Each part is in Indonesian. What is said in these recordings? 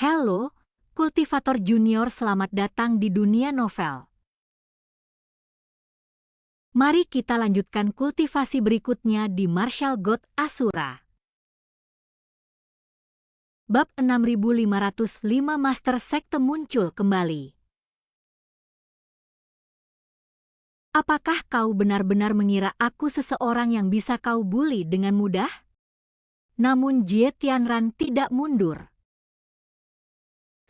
Halo, kultivator junior, selamat datang di dunia novel. Mari kita lanjutkan kultivasi berikutnya di Martial God Asura. Bab 6505 Master Sekte muncul kembali. Apakah kau benar-benar mengira aku seseorang yang bisa kau bully dengan mudah? Namun Jie Tianran tidak mundur.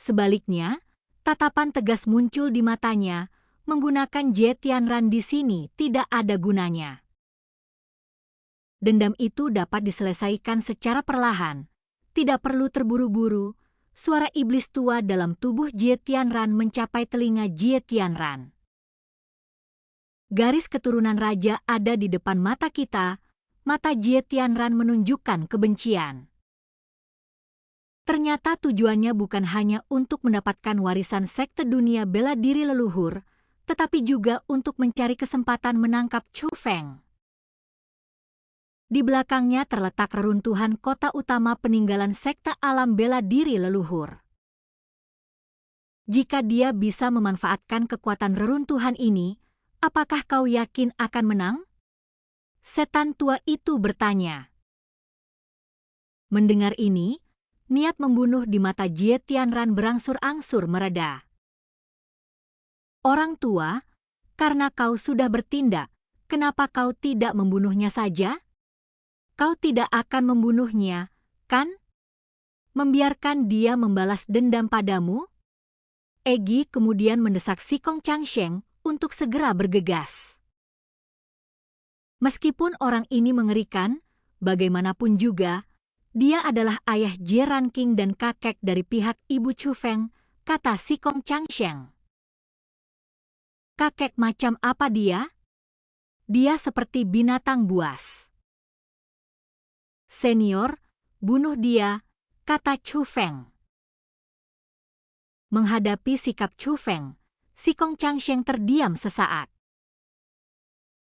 Sebaliknya, tatapan tegas muncul di matanya, menggunakan Jie Tianran di sini tidak ada gunanya. Dendam itu dapat diselesaikan secara perlahan, tidak perlu terburu-buru. Suara iblis tua dalam tubuh Jie Tianran mencapai telinga Jie Tianran. Garis keturunan raja ada di depan mata kita, mata Jie Tianran menunjukkan kebencian. Ternyata tujuannya bukan hanya untuk mendapatkan warisan sekte dunia bela diri leluhur, tetapi juga untuk mencari kesempatan menangkap Chu Feng. Di belakangnya terletak reruntuhan kota utama peninggalan sekte alam bela diri leluhur. Jika dia bisa memanfaatkan kekuatan reruntuhan ini, apakah kau yakin akan menang? Setan tua itu bertanya. Mendengar ini, niat membunuh di mata Jie Tianran berangsur-angsur mereda. Orang tua, karena kau sudah bertindak, kenapa kau tidak membunuhnya saja? Kau tidak akan membunuhnya, kan? Membiarkan dia membalas dendam padamu? Egi kemudian mendesak Sikong Changsheng untuk segera bergegas. Meskipun orang ini mengerikan, bagaimanapun juga, dia adalah ayah Jie Ranking dan kakek dari pihak ibu Chu Feng, kata Sikong Changsheng. Kakek macam apa dia? Dia seperti binatang buas. Senior, bunuh dia, kata Chu Feng. Menghadapi sikap Chu Feng, Sikong Changsheng terdiam sesaat.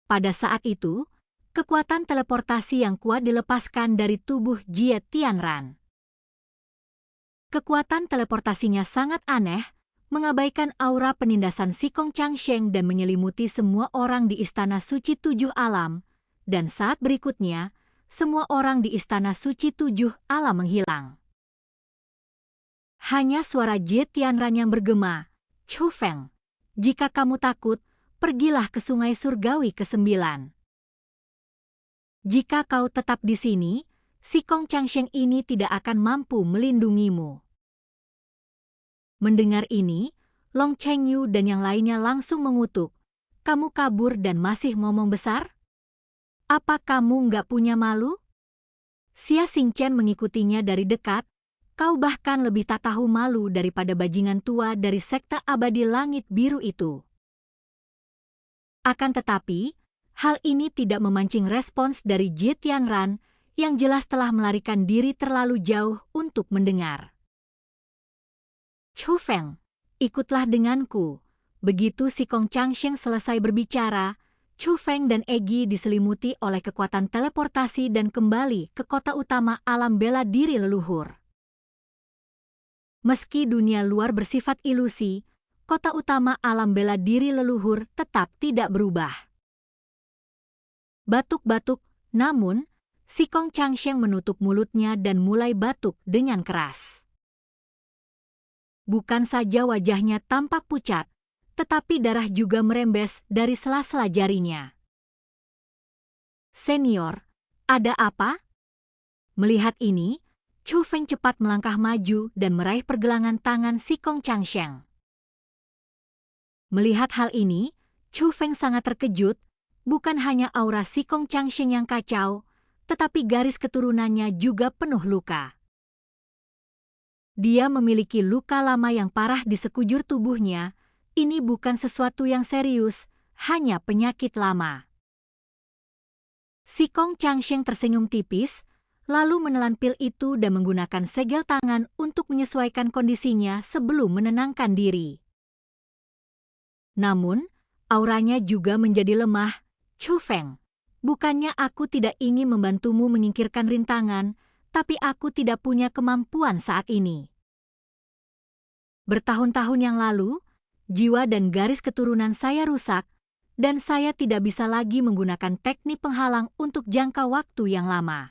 Pada saat itu, kekuatan teleportasi yang kuat dilepaskan dari tubuh Jie Tianran. Kekuatan teleportasinya sangat aneh, mengabaikan aura penindasan Sikong Changsheng dan menyelimuti semua orang di Istana Suci Tujuh Alam, dan saat berikutnya, semua orang di Istana Suci Tujuh Alam menghilang. Hanya suara Jie Tianran yang bergema, Chu Feng, jika kamu takut, pergilah ke Sungai Surgawi ke-9. Jika kau tetap di sini, Sikong Changsheng ini tidak akan mampu melindungimu. Mendengar ini, Long Chengyu dan yang lainnya langsung mengutuk. Kamu kabur dan masih ngomong besar? Apa kamu nggak punya malu? Xia Xingchen mengikutinya dari dekat. Kau bahkan lebih tak tahu malu daripada bajingan tua dari sekte abadi langit biru itu. Akan tetapi, hal ini tidak memancing respons dari Jie Tianran yang jelas telah melarikan diri terlalu jauh untuk mendengar. Chu Feng, ikutlah denganku. Begitu Sikong Changsheng selesai berbicara, Chu Feng dan Egi diselimuti oleh kekuatan teleportasi dan kembali ke kota utama alam bela diri leluhur. Meski dunia luar bersifat ilusi, kota utama alam bela diri leluhur tetap tidak berubah. Batuk-batuk, namun, Sikong Changsheng menutup mulutnya dan mulai batuk dengan keras. Bukan saja wajahnya tampak pucat, tetapi darah juga merembes dari sela-sela jarinya. Senior, ada apa? Melihat ini, Chu Feng cepat melangkah maju dan meraih pergelangan tangan Sikong Changsheng. Melihat hal ini, Chu Feng sangat terkejut. Bukan hanya aura Sikong Changsheng yang kacau, tetapi garis keturunannya juga penuh luka. Dia memiliki luka lama yang parah di sekujur tubuhnya. Ini bukan sesuatu yang serius, hanya penyakit lama. Sikong Changsheng tersenyum tipis, lalu menelan pil itu dan menggunakan segel tangan untuk menyesuaikan kondisinya sebelum menenangkan diri. Namun, auranya juga menjadi lemah. Chu Feng, bukannya aku tidak ingin membantumu menyingkirkan rintangan, tapi aku tidak punya kemampuan saat ini. Bertahun-tahun yang lalu, jiwa dan garis keturunan saya rusak, dan saya tidak bisa lagi menggunakan teknik penghalang untuk jangka waktu yang lama.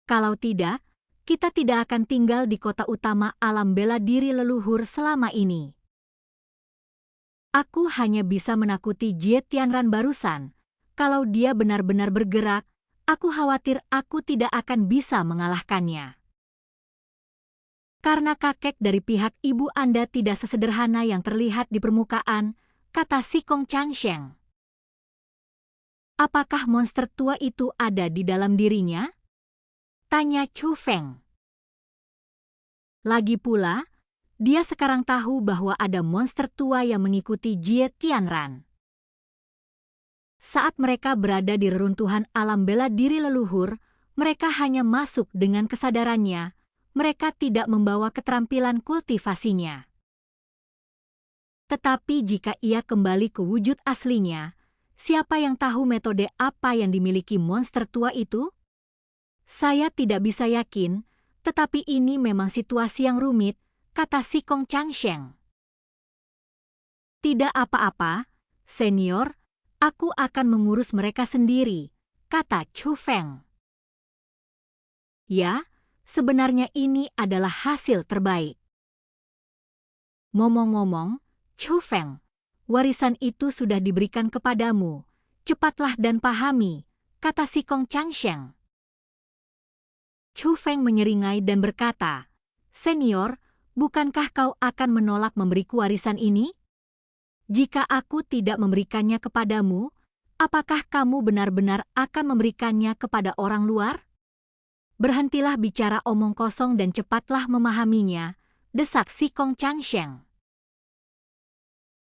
Kalau tidak, kita tidak akan tinggal di kota utama alam bela diri leluhur selama ini. Aku hanya bisa menakuti Jie Tianran barusan. Kalau dia benar-benar bergerak, aku khawatir aku tidak akan bisa mengalahkannya. Karena kakek dari pihak ibu Anda tidak sesederhana yang terlihat di permukaan, kata Si Kong Changsheng. Apakah monster tua itu ada di dalam dirinya? Tanya Chu Feng. Lagi pula, dia sekarang tahu bahwa ada monster tua yang mengikuti Jie Tianran. Saat mereka berada di reruntuhan alam bela diri leluhur, mereka hanya masuk dengan kesadarannya. Mereka tidak membawa keterampilan kultivasinya. Tetapi jika ia kembali ke wujud aslinya, siapa yang tahu metode apa yang dimiliki monster tua itu? Saya tidak bisa yakin, tetapi ini memang situasi yang rumit, kata Si Kong Changsheng. Tidak apa-apa, senior, aku akan mengurus mereka sendiri, kata Chu Feng. Ya, sebenarnya ini adalah hasil terbaik. Ngomong-ngomong, Chu Feng, warisan itu sudah diberikan kepadamu. Cepatlah dan pahami, kata Si Kong Changsheng. Chu Feng menyeringai dan berkata, Senior, bukankah kau akan menolak memberiku warisan ini? Jika aku tidak memberikannya kepadamu, apakah kamu benar-benar akan memberikannya kepada orang luar? Berhentilah bicara omong kosong dan cepatlah memahaminya, desak Si Kong Changsheng.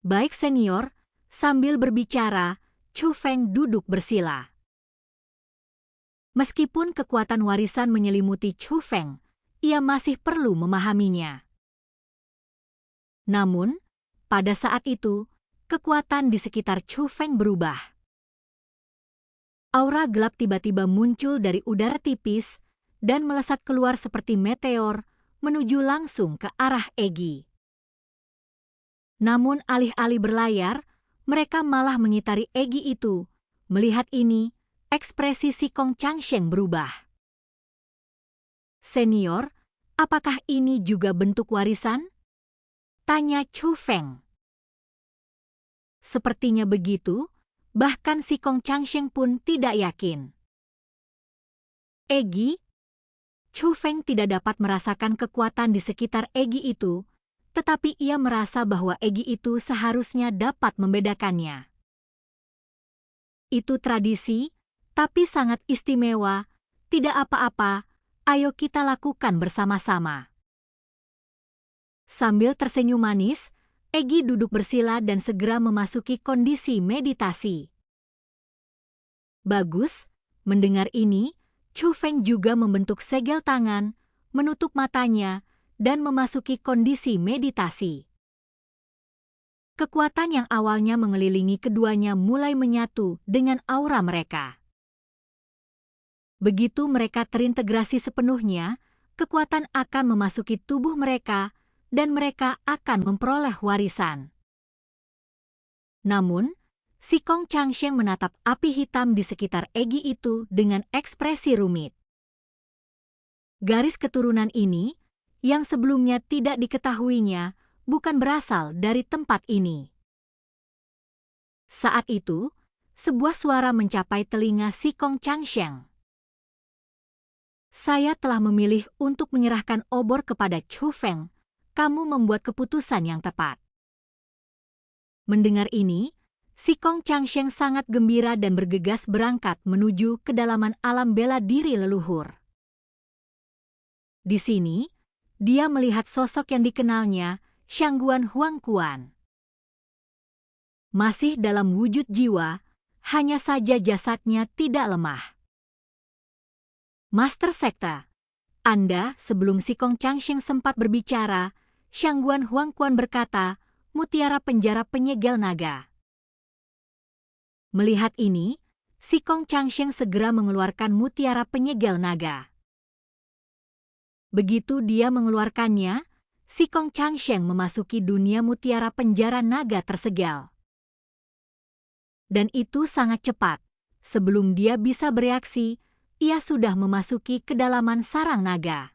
Baik senior, sambil berbicara, Chu Feng duduk bersila. Meskipun kekuatan warisan menyelimuti Chu Feng, ia masih perlu memahaminya. Namun, pada saat itu, kekuatan di sekitar Chu Feng berubah. Aura gelap tiba-tiba muncul dari udara tipis, dan melesat keluar seperti meteor, menuju langsung ke arah Egi. Namun alih-alih berlayar, mereka malah mengitari Egi itu. Melihat ini, ekspresi Si Kong Changsheng berubah. Senior, apakah ini juga bentuk warisan? Tanya Chu Feng. Sepertinya begitu, bahkan Si Kong Changsheng pun tidak yakin. Egi? Chu Feng tidak dapat merasakan kekuatan di sekitar Egi itu, tetapi ia merasa bahwa Egi itu seharusnya dapat membedakannya. Itu tradisi, tapi sangat istimewa, tidak apa-apa, ayo kita lakukan bersama-sama. Sambil tersenyum manis, Egi duduk bersila dan segera memasuki kondisi meditasi. Bagus, mendengar ini, Chu Feng juga membentuk segel tangan, menutup matanya, dan memasuki kondisi meditasi. Kekuatan yang awalnya mengelilingi keduanya mulai menyatu dengan aura mereka. Begitu mereka terintegrasi sepenuhnya, kekuatan akan memasuki tubuh mereka, dan mereka akan memperoleh warisan. Namun, Si Kong Changsheng menatap api hitam di sekitar Egi itu dengan ekspresi rumit. Garis keturunan ini, yang sebelumnya tidak diketahuinya, bukan berasal dari tempat ini. Saat itu, sebuah suara mencapai telinga Si Kong Changsheng. Saya telah memilih untuk menyerahkan obor kepada Chu Feng. Kamu membuat keputusan yang tepat. Mendengar ini, Si Kong Changsheng sangat gembira dan bergegas berangkat menuju kedalaman alam bela diri leluhur. Di sini, dia melihat sosok yang dikenalnya, Shangguan Huangquan. Masih dalam wujud jiwa, hanya saja jasadnya tidak lemah. Master Sekte, Anda sebelum Si Kong Changsheng sempat berbicara, Shangguan Huangquan berkata, mutiara penjara penyegel naga. Melihat ini, Si Kong Changsheng segera mengeluarkan mutiara penyegel naga. Begitu dia mengeluarkannya, Sikong Changsheng memasuki dunia mutiara penjara naga tersegel. Dan itu sangat cepat. Sebelum dia bisa bereaksi, ia sudah memasuki kedalaman sarang naga.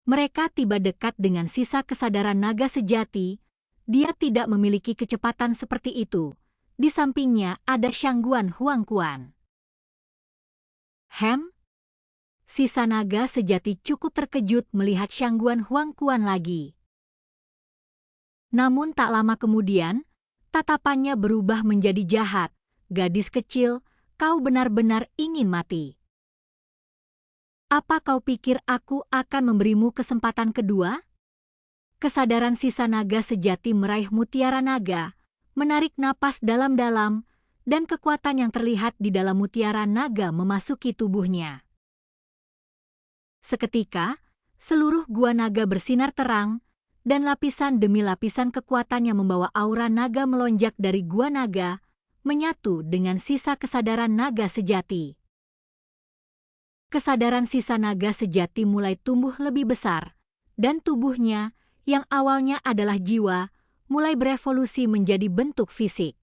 Mereka tiba dekat dengan sisa kesadaran naga sejati. Dia tidak memiliki kecepatan seperti itu. Di sampingnya ada Shangguan Huangquan. Sisa naga sejati cukup terkejut melihat Shangguan Huangquan lagi. Namun tak lama kemudian, tatapannya berubah menjadi jahat. Gadis kecil, kau benar-benar ingin mati. Apa kau pikir aku akan memberimu kesempatan kedua? Kesadaran sisa naga sejati meraih mutiara naga, menarik napas dalam-dalam, dan kekuatan yang terlihat di dalam mutiara naga memasuki tubuhnya. Seketika, seluruh gua naga bersinar terang, dan lapisan demi lapisan kekuatan yang membawa aura naga melonjak dari gua naga, menyatu dengan sisa kesadaran naga sejati. Kesadaran sisa naga sejati mulai tumbuh lebih besar, dan tubuhnya, yang awalnya adalah jiwa, mulai berevolusi menjadi bentuk fisik.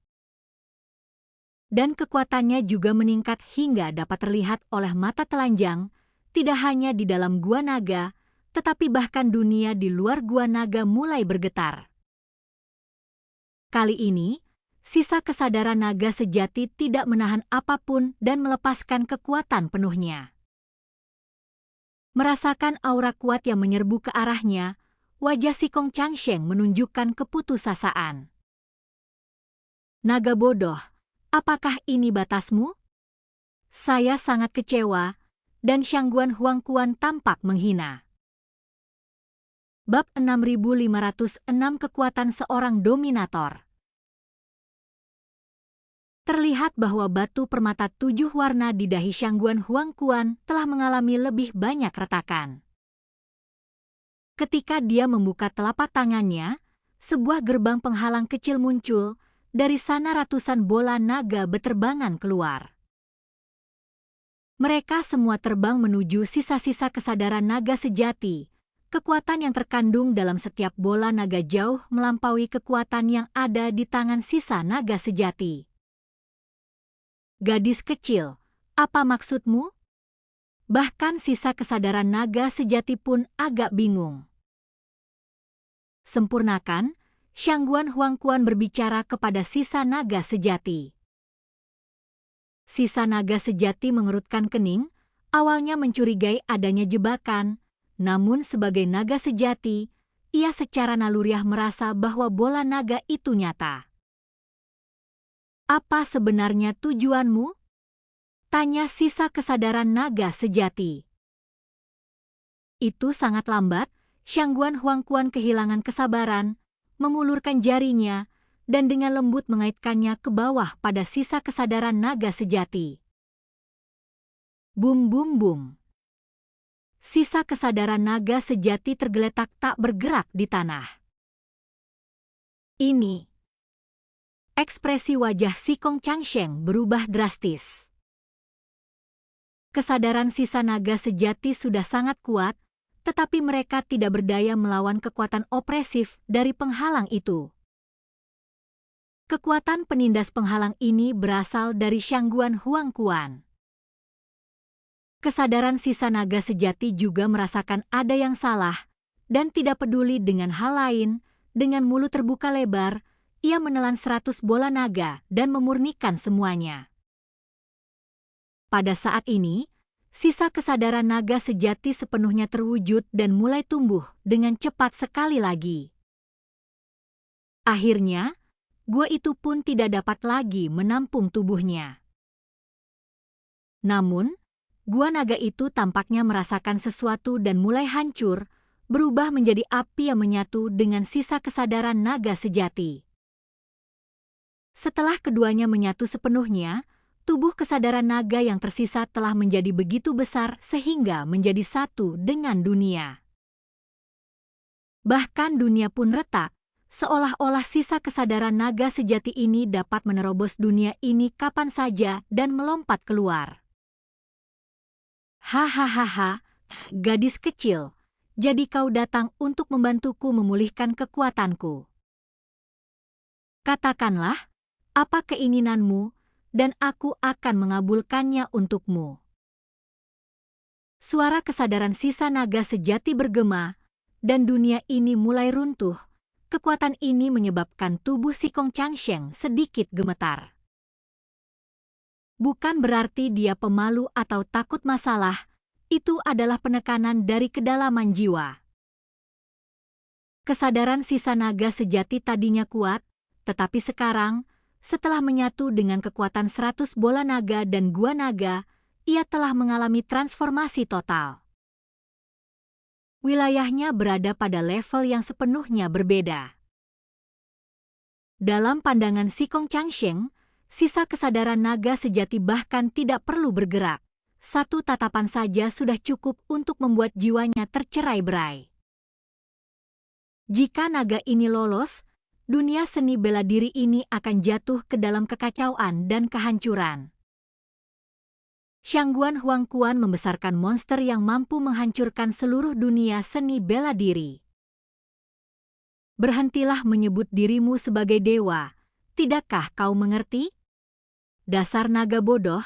Dan kekuatannya juga meningkat hingga dapat terlihat oleh mata telanjang, tidak hanya di dalam gua naga, tetapi bahkan dunia di luar gua naga mulai bergetar. Kali ini, sisa kesadaran naga sejati tidak menahan apapun dan melepaskan kekuatan penuhnya. Merasakan aura kuat yang menyerbu ke arahnya, wajah Sikong Changsheng menunjukkan keputusasaan. Naga bodoh, apakah ini batasmu? Saya sangat kecewa, dan Shangguan Huangquan tampak menghina. Bab 6506 Kekuatan Seorang Dominator. Terlihat bahwa batu permata 7 warna di dahi Shangguan Huangquan telah mengalami lebih banyak retakan. Ketika dia membuka telapak tangannya, sebuah gerbang penghalang kecil muncul, dari sana ratusan bola naga beterbangan keluar. Mereka semua terbang menuju sisa-sisa kesadaran naga sejati. Kekuatan yang terkandung dalam setiap bola naga jauh melampaui kekuatan yang ada di tangan sisa naga sejati. Gadis kecil, apa maksudmu? Bahkan sisa kesadaran naga sejati pun agak bingung. Sempurnakan, Shangguan Huangquan berbicara kepada sisa naga sejati. Sisa naga sejati mengerutkan kening, awalnya mencurigai adanya jebakan, namun sebagai naga sejati, ia secara naluriah merasa bahwa bola naga itu nyata. Apa sebenarnya tujuanmu? Tanya sisa kesadaran naga sejati. Itu sangat lambat. Shangguan Huangquan kehilangan kesabaran, mengulurkan jarinya, dan dengan lembut mengaitkannya ke bawah pada sisa kesadaran naga sejati. Bum bum bum. Sisa kesadaran naga sejati tergeletak tak bergerak di tanah. Ini. Ekspresi wajah Sikong Changsheng berubah drastis. Kesadaran sisa naga sejati sudah sangat kuat, tetapi mereka tidak berdaya melawan kekuatan opresif dari penghalang itu. Kekuatan penindas penghalang ini berasal dari Shangguan Huangquan. Kesadaran sisa naga sejati juga merasakan ada yang salah, dan tidak peduli dengan hal lain, dengan mulut terbuka lebar, ia menelan 100 bola naga dan memurnikan semuanya. Pada saat ini, sisa kesadaran naga sejati sepenuhnya terwujud dan mulai tumbuh dengan cepat sekali lagi. Akhirnya, gua itu pun tidak dapat lagi menampung tubuhnya. Namun, gua naga itu tampaknya merasakan sesuatu dan mulai hancur, berubah menjadi api yang menyatu dengan sisa kesadaran naga sejati. Setelah keduanya menyatu sepenuhnya, tubuh kesadaran naga yang tersisa telah menjadi begitu besar sehingga menjadi satu dengan dunia. Bahkan dunia pun retak, seolah-olah sisa kesadaran naga sejati ini dapat menerobos dunia ini kapan saja dan melompat keluar. Hahaha, gadis kecil, jadi kau datang untuk membantuku memulihkan kekuatanku. Katakanlah, apa keinginanmu, dan aku akan mengabulkannya untukmu." Suara kesadaran sisa naga sejati bergema, dan dunia ini mulai runtuh. Kekuatan ini menyebabkan tubuh si Kong Changsheng sedikit gemetar. Bukan berarti dia pemalu atau takut masalah, itu adalah penekanan dari kedalaman jiwa. Kesadaran sisa naga sejati tadinya kuat, tetapi sekarang, setelah menyatu dengan kekuatan 100 bola naga dan gua naga, ia telah mengalami transformasi total. Wilayahnya berada pada level yang sepenuhnya berbeda. Dalam pandangan si Kong Changsheng, sisa kesadaran naga sejati bahkan tidak perlu bergerak. Satu tatapan saja sudah cukup untuk membuat jiwanya tercerai-berai. Jika naga ini lolos, dunia seni bela diri ini akan jatuh ke dalam kekacauan dan kehancuran. Shangguan Huangquan membesarkan monster yang mampu menghancurkan seluruh dunia seni bela diri. Berhentilah menyebut dirimu sebagai dewa, tidakkah kau mengerti? Dasar naga bodoh,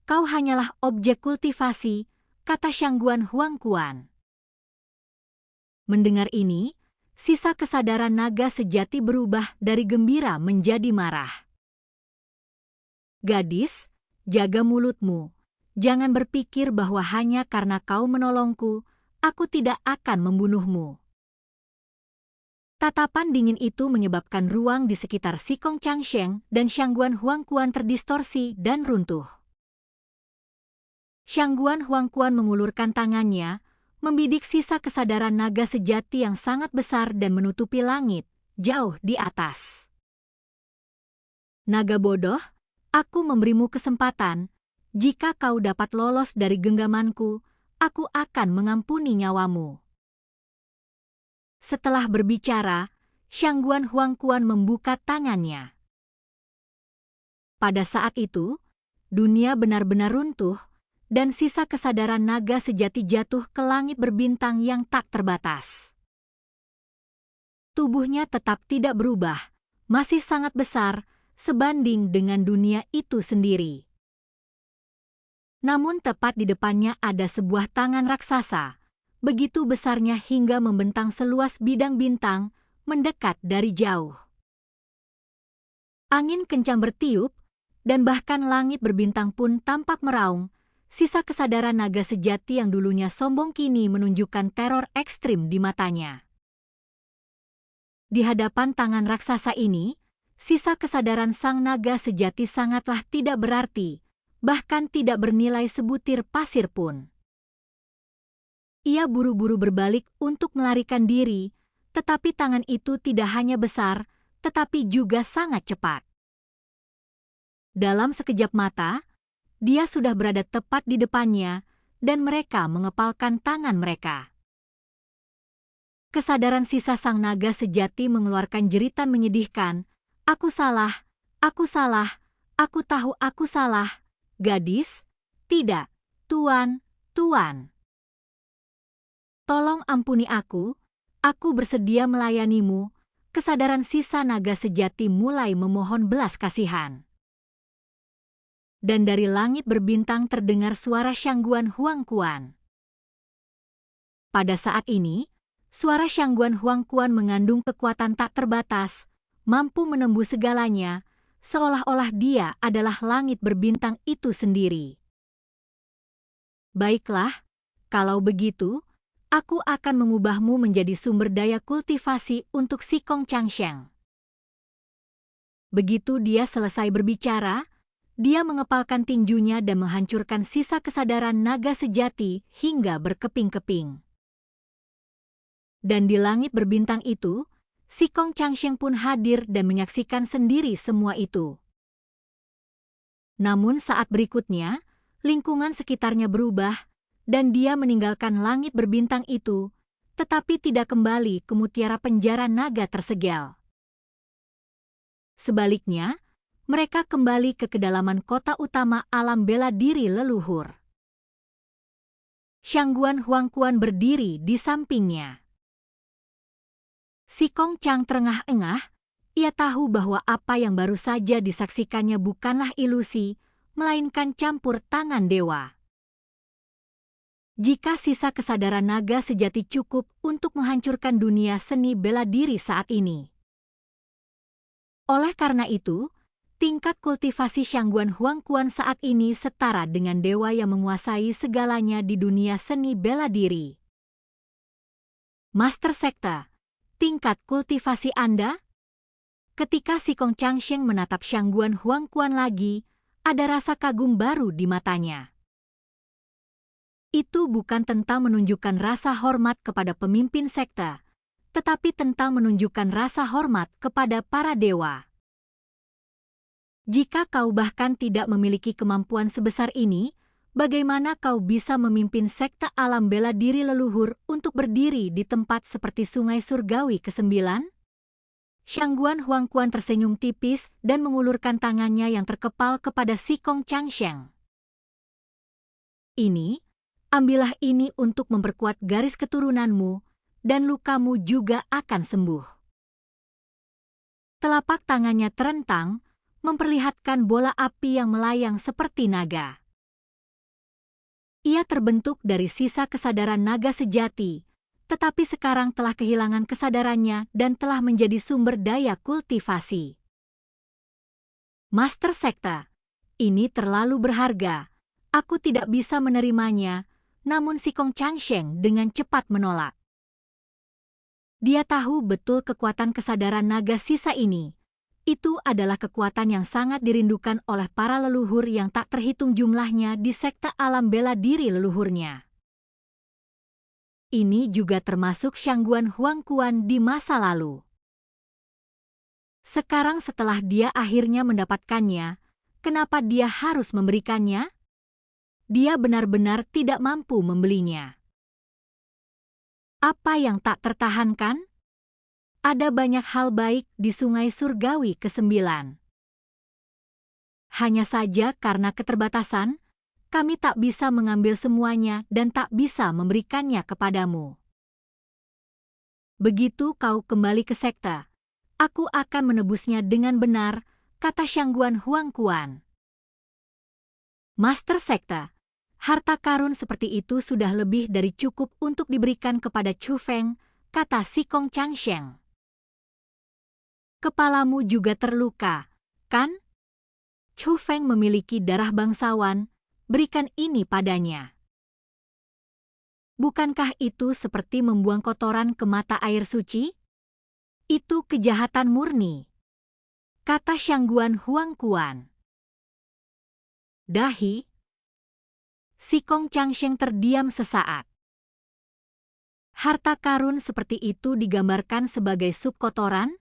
kau hanyalah objek kultivasi, kata Shangguan Huangquan. Mendengar ini, sisa kesadaran naga sejati berubah dari gembira menjadi marah. "Gadis, jaga mulutmu. Jangan berpikir bahwa hanya karena kau menolongku, aku tidak akan membunuhmu." Tatapan dingin itu menyebabkan ruang di sekitar si Kong Changsheng dan Shangguan Huangquan terdistorsi dan runtuh. Shangguan Huangquan mengulurkan tangannya, membidik sisa kesadaran naga sejati yang sangat besar dan menutupi langit, jauh di atas. "Naga bodoh, aku memberimu kesempatan. Jika kau dapat lolos dari genggamanku, aku akan mengampuni nyawamu." Setelah berbicara, Shangguan Huangquan membuka tangannya. Pada saat itu, dunia benar-benar runtuh, dan sisa kesadaran naga sejati jatuh ke langit berbintang yang tak terbatas. Tubuhnya tetap tidak berubah, masih sangat besar, sebanding dengan dunia itu sendiri. Namun tepat di depannya ada sebuah tangan raksasa, begitu besarnya hingga membentang seluas bidang bintang, mendekat dari jauh. Angin kencang bertiup, dan bahkan langit berbintang pun tampak meraung. Sisa kesadaran naga sejati yang dulunya sombong kini menunjukkan teror ekstrim di matanya. Di hadapan tangan raksasa ini, sisa kesadaran sang naga sejati sangatlah tidak berarti, bahkan tidak bernilai sebutir pasir pun. Ia buru-buru berbalik untuk melarikan diri, tetapi tangan itu tidak hanya besar, tetapi juga sangat cepat. Dalam sekejap mata, dia sudah berada tepat di depannya, dan mereka mengepalkan tangan mereka. Kesadaran sisa sang naga sejati mengeluarkan jeritan menyedihkan, aku salah, aku tahu aku salah. Gadis, tidak, Tuan, Tuan. Tolong ampuni aku bersedia melayanimu." Kesadaran sisa naga sejati mulai memohon belas kasihan. Dan dari langit berbintang terdengar suara Shangguan Huangquan. Pada saat ini, suara Shangguan Huangquan mengandung kekuatan tak terbatas, mampu menembus segalanya, seolah-olah dia adalah langit berbintang itu sendiri. "Baiklah, kalau begitu, aku akan mengubahmu menjadi sumber daya kultivasi untuk si Kong Changsheng." Begitu dia selesai berbicara, dia mengepalkan tinjunya dan menghancurkan sisa kesadaran naga sejati hingga berkeping-keping. Dan di langit berbintang itu, si Kong Changsheng pun hadir dan menyaksikan sendiri semua itu. Namun saat berikutnya, lingkungan sekitarnya berubah, dan dia meninggalkan langit berbintang itu, tetapi tidak kembali ke mutiara penjara naga tersegel. Sebaliknya, mereka kembali ke kedalaman kota utama alam bela diri leluhur. Shangguan Huangquan berdiri di sampingnya. Si Kong Chang terengah-engah. Ia tahu bahwa apa yang baru saja disaksikannya bukanlah ilusi, melainkan campur tangan dewa. Jika sisa kesadaran naga sejati cukup untuk menghancurkan dunia seni bela diri saat ini. Oleh karena itu, tingkat kultivasi Shangguan Huangquan saat ini setara dengan dewa yang menguasai segalanya di dunia seni bela diri. Master Sekta, tingkat kultivasi Anda? Ketika si Kong Changsheng menatap Shangguan Huangquan lagi, ada rasa kagum baru di matanya. Itu bukan tentang menunjukkan rasa hormat kepada pemimpin sekta, tetapi tentang menunjukkan rasa hormat kepada para dewa. Jika kau bahkan tidak memiliki kemampuan sebesar ini, bagaimana kau bisa memimpin sekta alam bela diri leluhur untuk berdiri di tempat seperti Sungai Surgawi ke-9? Shangguan Huangquan tersenyum tipis dan mengulurkan tangannya yang terkepal kepada si Kong Changsheng. Ambillah ini untuk memperkuat garis keturunanmu, dan lukamu juga akan sembuh. Telapak tangannya terentang, memperlihatkan bola api yang melayang seperti naga. Ia terbentuk dari sisa kesadaran naga sejati, tetapi sekarang telah kehilangan kesadarannya dan telah menjadi sumber daya kultivasi. Master Sekta, ini terlalu berharga. Aku tidak bisa menerimanya, namun si Kong Changsheng dengan cepat menolak. Dia tahu betul kekuatan kesadaran naga sisa ini. Itu adalah kekuatan yang sangat dirindukan oleh para leluhur yang tak terhitung jumlahnya di sekta alam bela diri leluhurnya. Ini juga termasuk Shangguan Huangquan di masa lalu. Sekarang setelah dia akhirnya mendapatkannya, kenapa dia harus memberikannya? Dia benar-benar tidak mampu membelinya. Apa yang tak tertahankan? Ada banyak hal baik di Sungai Surgawi ke-9. Hanya saja karena keterbatasan, kami tak bisa mengambil semuanya dan tak bisa memberikannya kepadamu. Begitu kau kembali ke sekta, aku akan menebusnya dengan benar, kata Shangguan Huangquan. Master Sekta, harta karun seperti itu sudah lebih dari cukup untuk diberikan kepada Chu Feng, kata si Kong Changsheng. Kepalamu juga terluka, kan? Chu Feng memiliki darah bangsawan, berikan ini padanya. Bukankah itu seperti membuang kotoran ke mata air suci? Itu kejahatan murni, kata Shangguan Huangquan. Dahi. Si Kong Changsheng terdiam sesaat. Harta karun seperti itu digambarkan sebagai sup kotoran?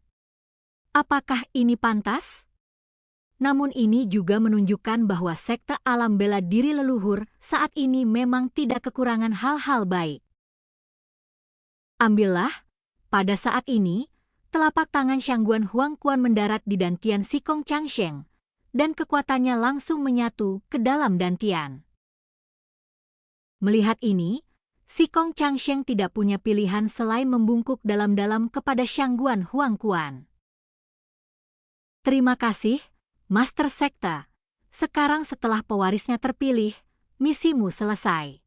Apakah ini pantas? Namun ini juga menunjukkan bahwa sekta alam bela diri leluhur saat ini memang tidak kekurangan hal-hal baik. Ambillah, pada saat ini, telapak tangan Shangguan Huangquan mendarat di dantian si Kong Changsheng, dan kekuatannya langsung menyatu ke dalam dantian. Melihat ini, si Kong Changsheng tidak punya pilihan selain membungkuk dalam-dalam kepada Shangguan Huangquan. Terima kasih, Master Sekta. Sekarang setelah pewarisnya terpilih, misimu selesai.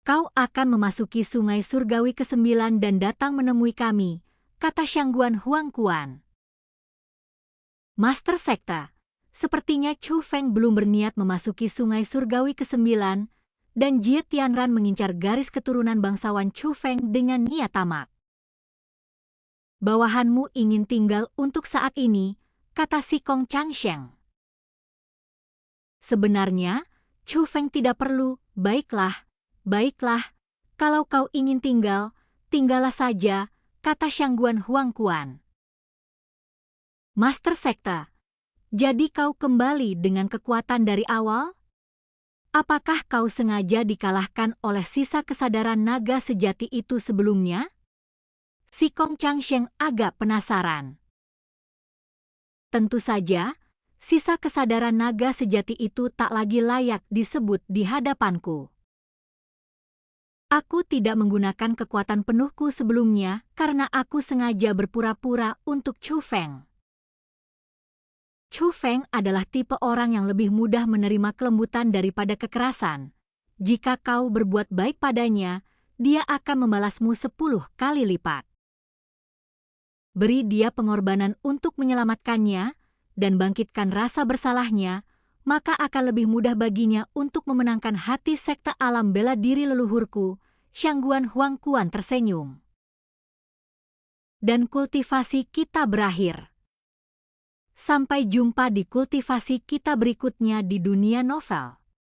Kau akan memasuki Sungai Surgawi ke-9 dan datang menemui kami, kata Shangguan Huangquan. Master Sekta, sepertinya Chu Feng belum berniat memasuki Sungai Surgawi ke-9, dan Jie Tianran mengincar garis keturunan bangsawan Chu Feng dengan niat tamak. Bawahanmu ingin tinggal untuk saat ini, kata si Kong Changsheng. Sebenarnya, Chu Feng tidak perlu, baiklah, kalau kau ingin tinggal, tinggallah saja, kata Shangguan Huangquan. Master Sekta, jadi kau kembali dengan kekuatan dari awal? Apakah kau sengaja dikalahkan oleh sisa kesadaran naga sejati itu sebelumnya? Si Kong Changsheng agak penasaran. Tentu saja, sisa kesadaran naga sejati itu tak lagi layak disebut di hadapanku. Aku tidak menggunakan kekuatan penuhku sebelumnya karena aku sengaja berpura-pura untuk Chu Feng. Chu Feng adalah tipe orang yang lebih mudah menerima kelembutan daripada kekerasan. Jika kau berbuat baik padanya, dia akan membalasmu 10 kali lipat. Beri dia pengorbanan untuk menyelamatkannya dan bangkitkan rasa bersalahnya, maka akan lebih mudah baginya untuk memenangkan hati sekte alam bela diri leluhurku. Shangguan Huangquan tersenyum. Dan kultivasi kita berakhir. Sampai jumpa di kultivasi kita berikutnya di dunia novel.